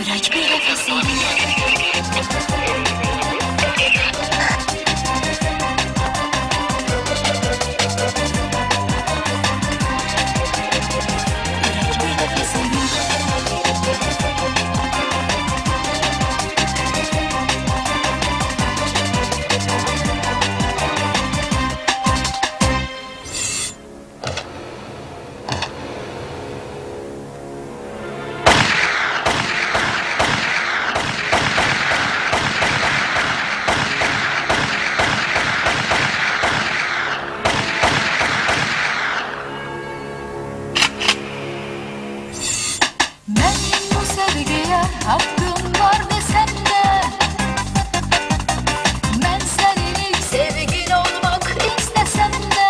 Ürək bir dəfə sevir. Benim bu sevgiye hakkım var desem de, ben senin ilk sevgin olmak istesem de,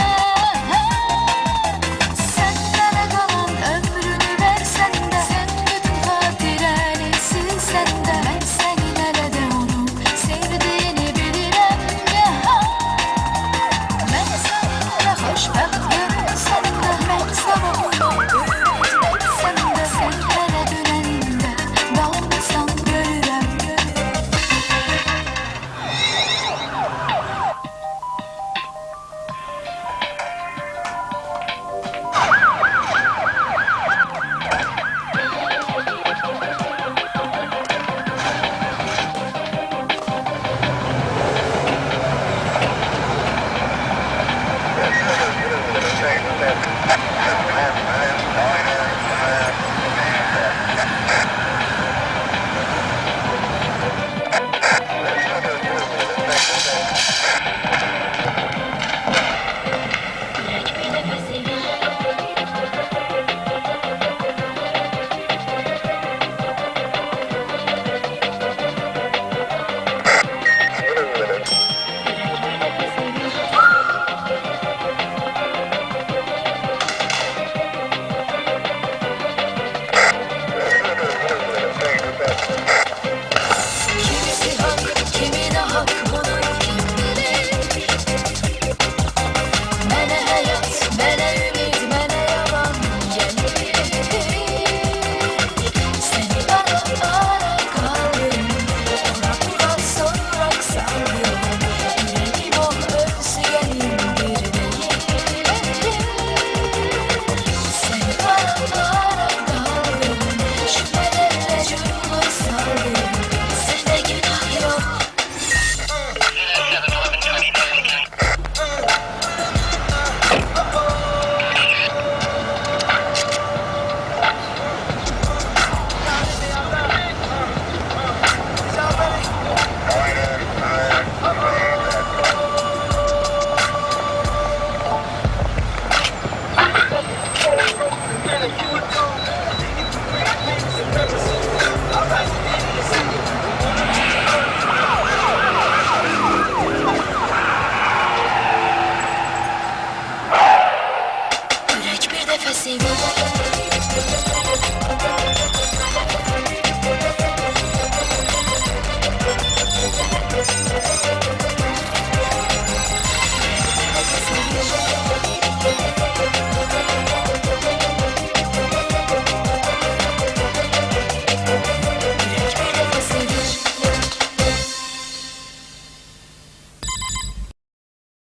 senden kalan ömrümü versen de, sen bütün hatireni silsen de, ben senin hele de onu sevdiğini bilirim de, ben seninle hoşbext görünsem de, ben sana onu etsem de, sen hele dönende dalmışsan görürəm. Kimisi hak, kimine hak, bunu kim bilir? Mənə həyat, mənə ümid, mənə yalan gəlir. Səni ara qaldım, ora sorak saldım. Ürəyim ol özgənin bir deyil. Səni ara qaldım, şübhələrlə cürmür saldım. Səndə günah yox. Ürək bir dəfə sevir.